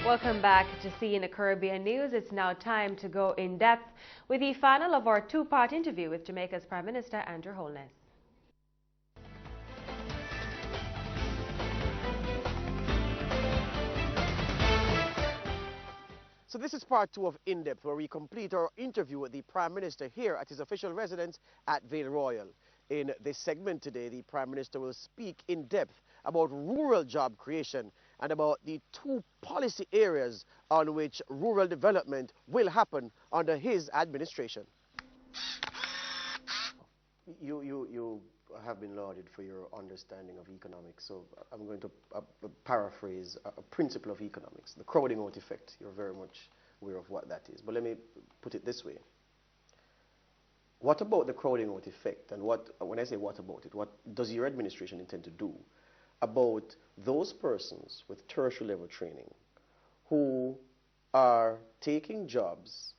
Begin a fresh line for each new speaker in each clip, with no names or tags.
Welcome back to CEEN Caribbean News. It's now time to go in depth with the final of our two-part interview with Jamaica's Prime Minister Andrew Holness.
So this is part 2 of Indepth, where we complete our interview with the Prime Minister here at his official residence at Vale Royal. In this segment today, the Prime Minister will speak in depth about rural job creation and about the 2 policy areas on which rural development will happen under his administration. You have been lauded for your understanding of economics, so I'm going to paraphrase a principle of economics, the crowding out effect. You're very much aware of what that is. But let me put it this way. What about the crowding out effect, and when I say what about it, what does your administration intend to do about those persons with tertiary level training who are taking jobs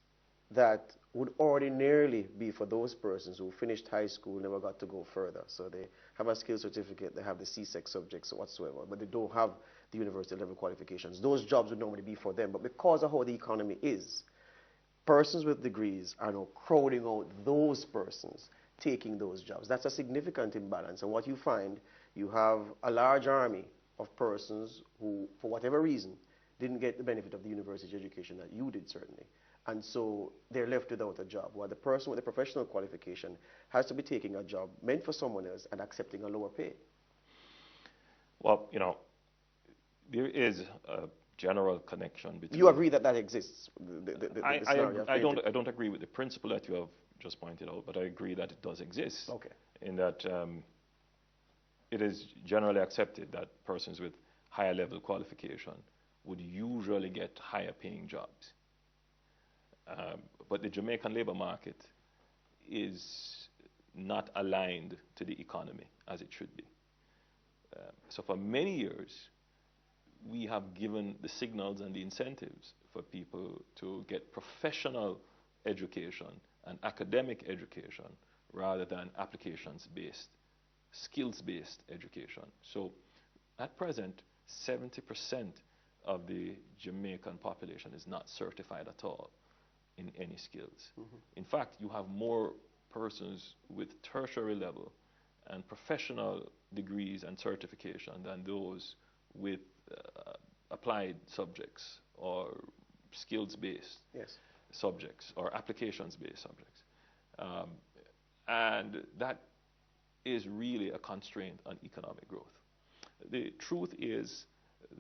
that would ordinarily be for those persons who finished high school, never got to go further? So they have a skill certificate, they have the CSEC subjects whatsoever, but they don't have the university level qualifications. Those jobs would normally be for them, but because of how the economy is, persons with degrees are now crowding out those persons taking those jobs. That's a significant imbalance, and what you find, you have a large army of persons who, for whatever reason, didn't get the benefit of the university education that you did, certainly. And so they're left without a job, while the person with a professional qualification has to be taking a job meant for someone else and accepting a lower pay.
Well, you know, there is a general connection between...
You agree that that exists?
I don't agree with the principle that you have just pointed out, but I agree that it does exist.
Okay.
In that it is generally accepted that persons with higher level qualification would usually get higher paying jobs. But the Jamaican labor market is not aligned to the economy as it should be. So for many years, we have given the signals and the incentives for people to get professional education and academic education rather than applications-based, skills-based education. So at present, 70% of the Jamaican population is not certified at all in any skills. Mm-hmm. In fact, you have more persons with tertiary level and professional degrees and certification than those with applied subjects or skills-based subjects or applications-based subjects. And that is really a constraint on economic growth. The truth is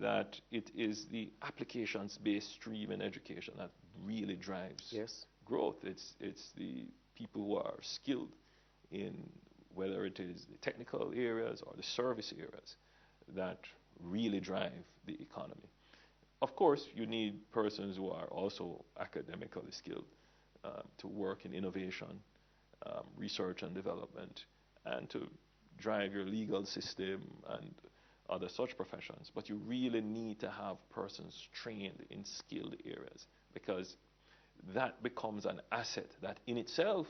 that it is the applications-based stream in education that really drives growth. It's the people who are skilled in whether it is the technical areas or the service areas that really drive the economy. Of course, you need persons who are also academically skilled to work in innovation, research and development, and to drive your legal system and other such professions. But you really need to have persons trained in skilled areas, because that becomes an asset that in itself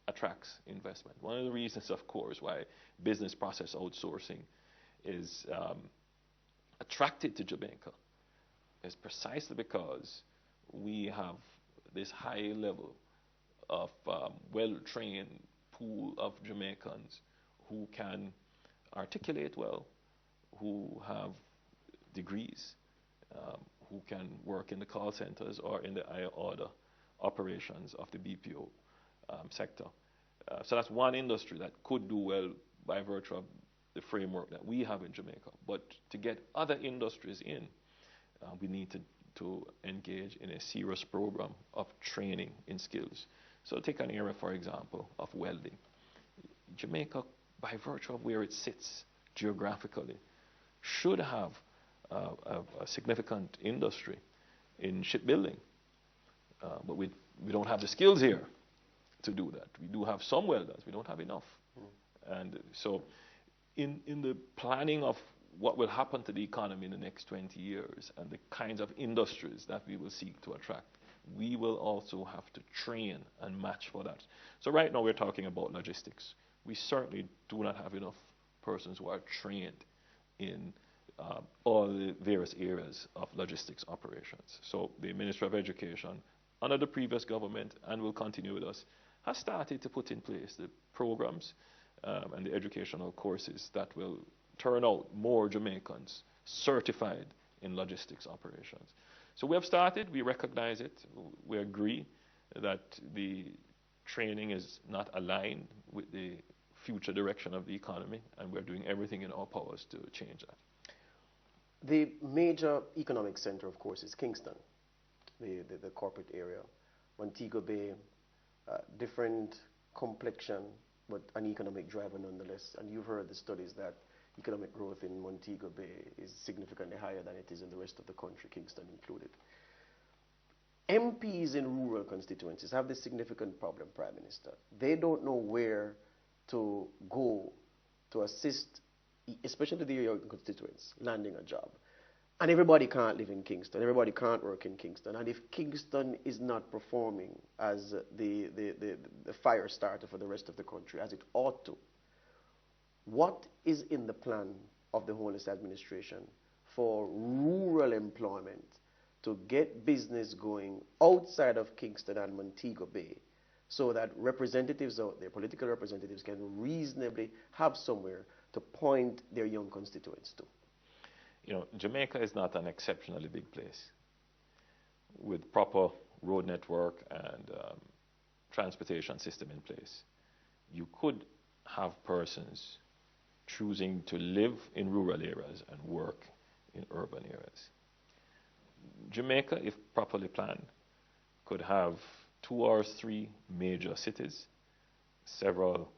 attracts investment. One of the reasons, of course, why business process outsourcing is attracted to Jamaica is precisely because we have this high level of well-trained pool of Jamaicans who can articulate well, who have degrees, who can work in the call centers or in the higher order operations of the BPO sector. So that's one industry that could do well by virtue of the framework that we have in Jamaica. But to get other industries in, we need to engage in a serious program of training in skills. So take an area, for example, of welding. Jamaica, by virtue of where it sits geographically, should have a significant industry in shipbuilding. But we don't have the skills here to do that. We do have some welders, we don't have enough. And so in the planning of what will happen to the economy in the next 20 years and the kinds of industries that we will seek to attract, we will also have to train and match for that. So right now we're talking about logistics. We certainly do not have enough persons who are trained in all the various areas of logistics operations. So the Ministry of Education, under the previous government, and will continue with us, has started to put in place the programs and the educational courses that will turn out more Jamaicans certified in logistics operations. So we have started, we recognize it, we agree that the training is not aligned with the future direction of the economy, and we're doing everything in our powers to change that.
The major economic center, of course, is Kingston, the corporate area. Montego Bay, different complexion, but an economic driver nonetheless. And you've heard the studies that economic growth in Montego Bay is significantly higher than it is in the rest of the country, Kingston included. MPs in rural constituencies have this significant problem, Prime Minister. They don't know where to go to assist, especially the young constituents, landing a job. And everybody can't live in Kingston. Everybody can't work in Kingston. And if Kingston is not performing as the fire starter for the rest of the country, as it ought to, what is in the plan of the Holness administration for rural employment to get business going outside of Kingston and Montego Bay, so that representatives out there, political representatives, can reasonably have somewhere to point their young constituents to?
You know, Jamaica is not an exceptionally big place. With proper road network and transportation system in place, you could have persons choosing to live in rural areas and work in urban areas. Jamaica, if properly planned, could have 2 or 3 major cities, several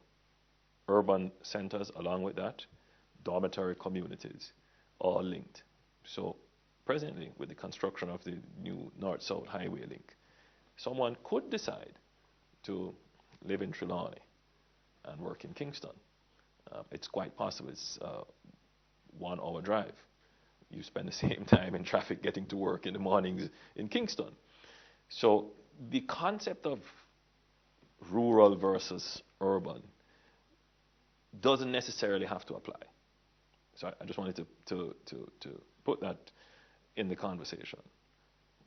urban centers along with that, dormitory communities, all linked. So presently, with the construction of the new north-south highway link, someone could decide to live in Trelawney and work in Kingston. It's quite possible. It's a 1-hour drive. You spend the same time in traffic getting to work in the mornings in Kingston. So the concept of rural versus urban doesn't necessarily have to apply. So I just wanted to put that in the conversation.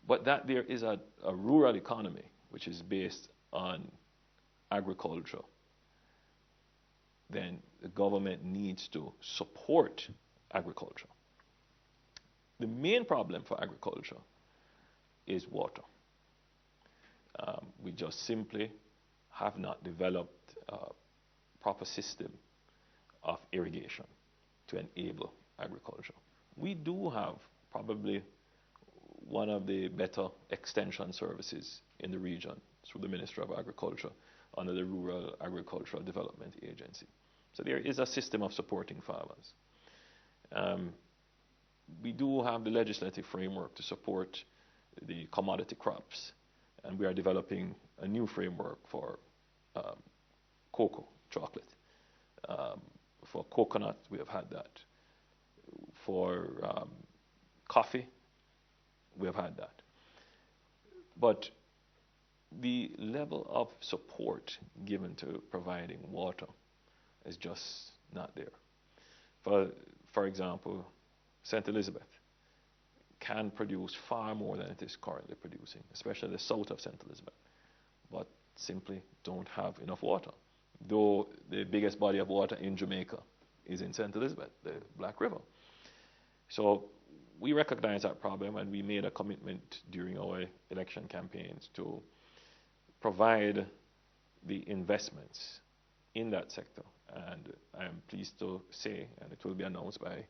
But that there is a rural economy which is based on agriculture, then the government needs to support agriculture. The main problem for agriculture is water. We just simply have not developed a proper system of irrigation to enable agriculture. We do have probably one of the better extension services in the region through the Ministry of Agriculture under the Rural Agricultural Development Agency. So there is a system of supporting farmers. We do have the legislative framework to support the commodity crops, and we are developing a new framework for cocoa, chocolate. For coconut, we have had that. For coffee, we have had that. But the level of support given to providing water is just not there. For example, St. Elizabeth can produce far more than it is currently producing, especially the south of St. Elizabeth, but simply don't have enough water. Though the biggest body of water in Jamaica is in St. Elizabeth, the Black River. So we recognize that problem, and we made a commitment during our election campaigns to provide the investments in that sector. And I am pleased to say, and it will be announced by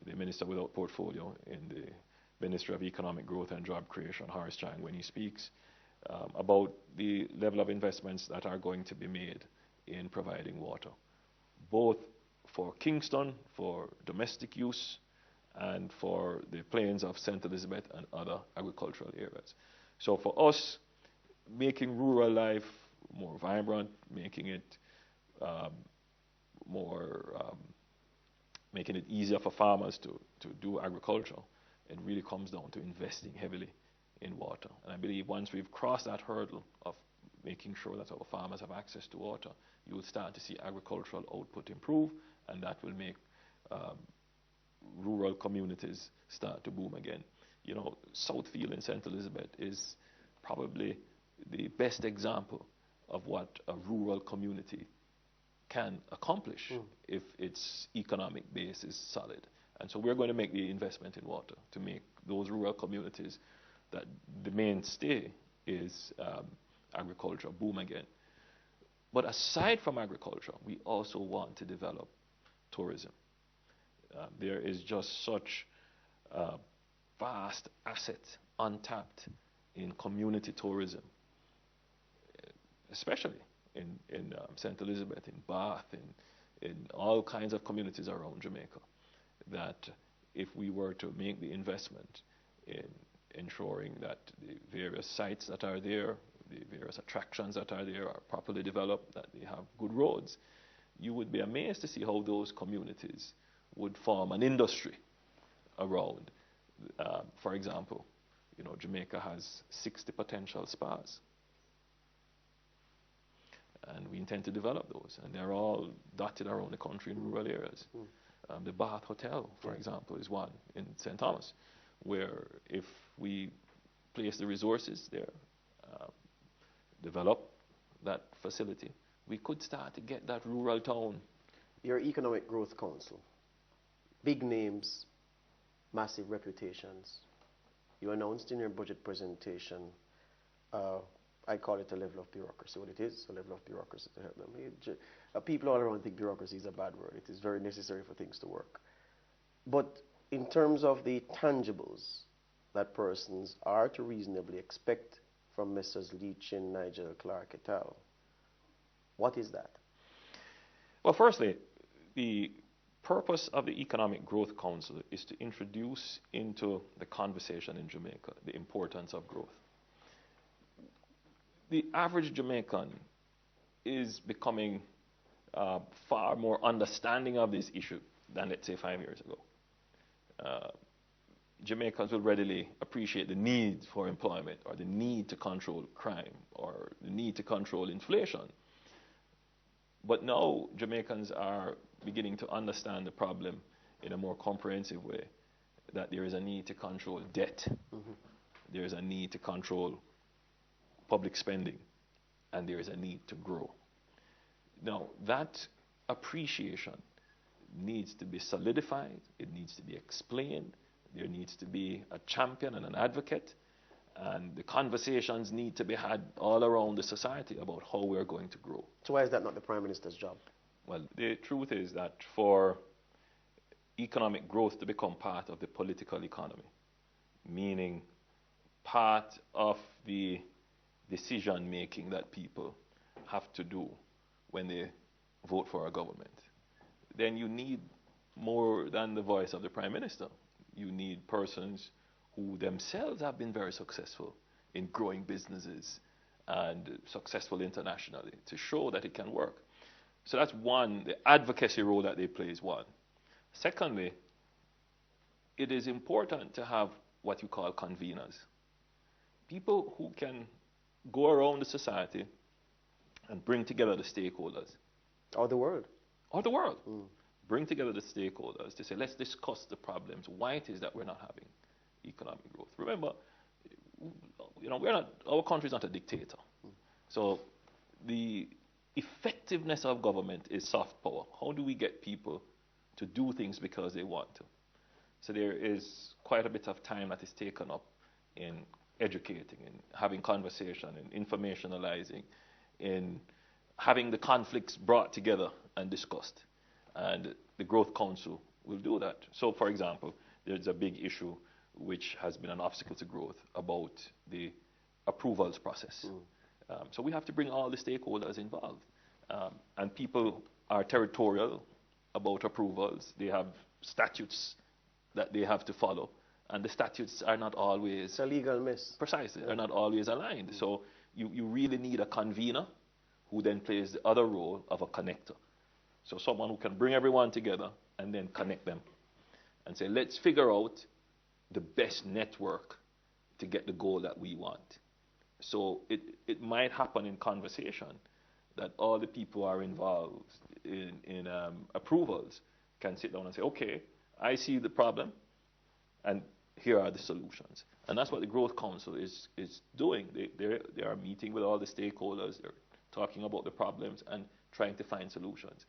the Minister without Portfolio in the Ministry of Economic Growth and Job Creation, Horace Chang, when he speaks about the level of investments that are going to be made in providing water, both for Kingston, for domestic use, and for the plains of St. Elizabeth and other agricultural areas. So for us, making rural life more vibrant, making it making it easier for farmers to do agriculture, it really comes down to investing heavily in water. And I believe once we've crossed that hurdle of making sure that our farmers have access to water, you will start to see agricultural output improve, and that will make rural communities start to boom again. You know, Southfield in St. Elizabeth is probably the best example of what a rural community can accomplish if its economic base is solid. And so we're going to make the investment in water to make those rural communities that the mainstay is agriculture boom again. But aside from agriculture, we also want to develop tourism. There is just such a vast asset untapped in community tourism, especially in St. Elizabeth, in Bath, in all kinds of communities around Jamaica, that if we were to make the investment in ensuring that the various sites that are there, the various attractions that are there are properly developed, that they have good roads, you would be amazed to see how those communities would form an industry around. For example, you know, Jamaica has 60 potential spas. And we intend to develop those. And they're all dotted around the country in rural areas. The Bath Hotel, for example, is one in St. Thomas, where if we place the resources there, develop that facility, we could start to get that rural town.
Your Economic Growth Council, big names, massive reputations. You announced in your budget presentation, I call it a level of bureaucracy. What it is, a level of bureaucracy to help them. People all around think bureaucracy is a bad word. It is very necessary for things to work. But in terms of the tangibles that persons are to reasonably expect from Messrs. Leach and Nigel Clark et al., what is that?
Well, firstly, the purpose of the Economic Growth Council is to introduce into the conversation in Jamaica the importance of growth. The average Jamaican is becoming far more understanding of this issue than, let's say, 5 years ago. Jamaicans will readily appreciate the need for employment, or the need to control crime, or the need to control inflation. But now Jamaicans are beginning to understand the problem in a more comprehensive way, that there is a need to control debt, there is a need to control public spending, and there is a need to grow. Now, that appreciation needs to be solidified, it needs to be explained, there needs to be a champion and an advocate, and the conversations need to be had all around the society about how we're going to grow.
So why is that not the Prime Minister's job?
Well, the truth is that for economic growth to become part of the political economy, meaning part of the decision making that people have to do when they vote for a government, then you need more than the voice of the Prime Minister. You need persons who themselves have been very successful in growing businesses and successful internationally to show that it can work. So that's one, the advocacy role that they play is one. Secondly, it is important to have what you call conveners. People who can go around the society and bring together the stakeholders.
Or the world.
Or the world. Bring together the stakeholders to say, let's discuss the problems, why it is that we're not having economic growth. Remember, you know, our country is not a dictator. So the effectiveness of government is soft power. How do we get people to do things because they want to? So there is quite a bit of time that is taken up in educating, in having conversation, in informationalizing, in having the conflicts brought together and discussed. And the Growth Council will do that. So, for example, there's a big issue which has been an obstacle to growth about the approvals process. So we have to bring all the stakeholders involved. And people are territorial about approvals. They have statutes that they have to follow. And the statutes are not always...
It's a legal mess.
Precisely. They're not always aligned. So you really need a convener who then plays the other role of a connector. So someone who can bring everyone together and then connect them and say, let's figure out the best network to get the goal that we want. So it might happen in conversation that all the people who are involved in approvals can sit down and say, okay, I see the problem, and here are the solutions. And that's what the Growth Council is doing. They are meeting with all the stakeholders. They're talking about the problems and trying to find solutions.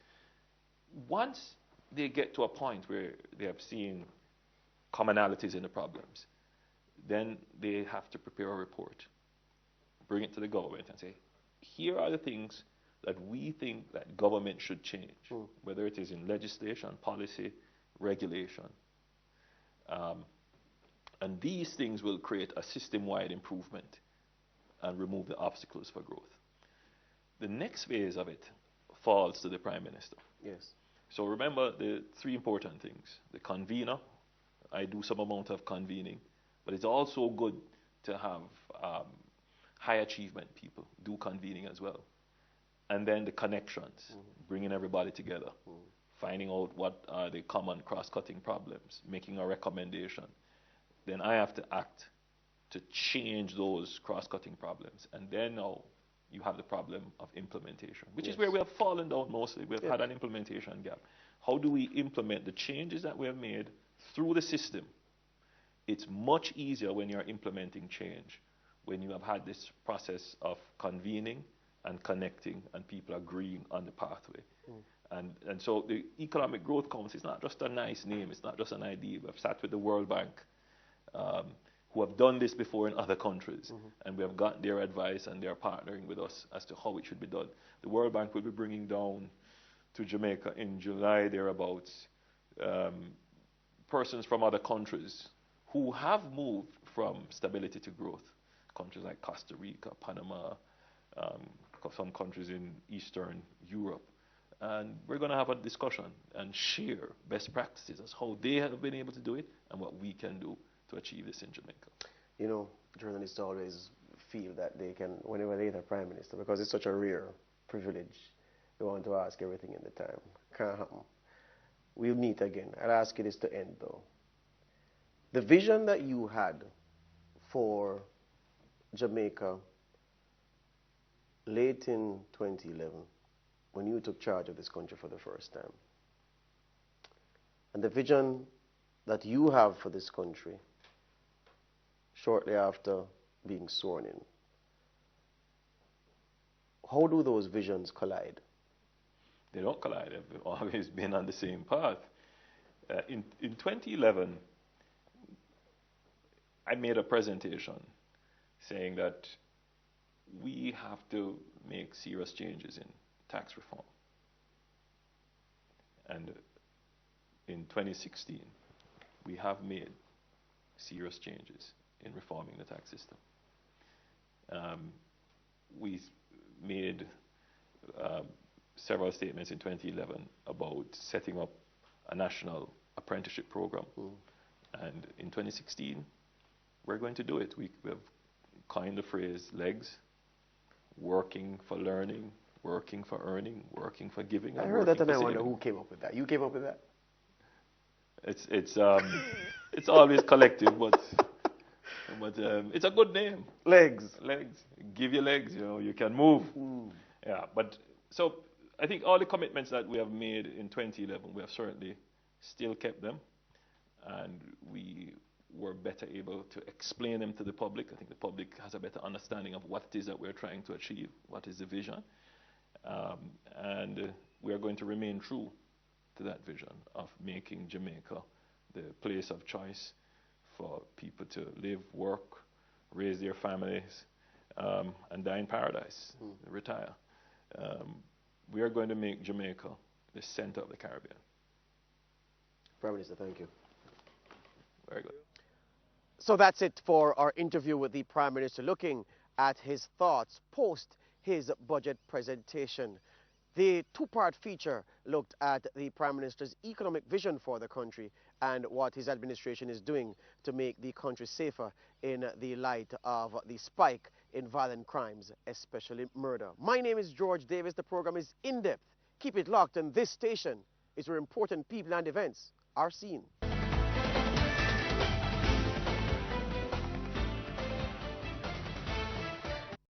Once they get to a point where they have seen commonalities in the problems, then they have to prepare a report, bring it to the government and say, here are the things that we think that government should change, whether it is in legislation, policy, regulation. And these things will create a system-wide improvement and remove the obstacles for growth. The next phase of it falls to the Prime Minister.
Yes.
So remember the three important things. The convener, I do some amount of convening, but it's also good to have high achievement people do convening as well. And then the connections, bringing everybody together, finding out what are the common cross-cutting problems, making a recommendation. Then I have to act to change those cross-cutting problems. And then now you have the problem of implementation, which is where we have fallen down mostly. We've had an implementation gap. How do we implement the changes that we have made through the system? It's much easier when you're implementing change, when you have had this process of convening and connecting and people agreeing on the pathway. And so the Economic Growth Council is not just a nice name, it's not just an idea. We've sat with the World Bank, who have done this before in other countries, and we have got their advice and they're partnering with us as to how it should be done. The World Bank will be bringing down to Jamaica in July thereabouts persons from other countries who have moved from stability to growth. Countries like Costa Rica, Panama, some countries in Eastern Europe. And we're going to have a discussion and share best practices as how they have been able to do it and what we can do to achieve this in Jamaica. You know,
Journalists always feel that they can, whenever they're the Prime Minister, because it's such a rare privilege, they want to ask everything in the time. Can't happen. We'll meet again. I'll ask you this to end, though. The vision that you had for Jamaica late in 2011, when you took charge of this country for the first time, and the vision that you have for this country shortly after being sworn in, how do those visions collide?
They don't collide. They've always been on the same path. In 2011, I made a presentation saying that we have to make serious changes in tax reform. And in 2016, we have made serious changes in reforming the tax system. We made several statements in 2011 about setting up a national apprenticeship program. And in 2016, we're going to do it. We have coined the phrase LEGS, working for learning, working for earning, working for giving.
I heard that and I wonder who came up with that. You came up with that?
It's always collective, but it's a good name.
Legs.
Give you legs, you know, you can move. Yeah, but so I think all the commitments that we have made in 2011, we have certainly still kept them, and we were better able to explain them to the public. I think the public has a better understanding of what it is that we're trying to achieve, what is the vision, and we are going to remain true to that vision of making Jamaica the place of choice for people to live, work, raise their families, and die in paradise, retire. We are going to make Jamaica the center of the Caribbean.
Prime Minister, thank you.
Very good.
So that's it for our interview with the Prime Minister, looking at his thoughts post his budget presentation. The two-part feature looked at the Prime Minister's economic vision for the country and what his administration is doing to make the country safer in the light of the spike in violent crimes, especially murder. My name is George Davis. The program is In Depth. Keep it locked, and this station is where important people and events are seen.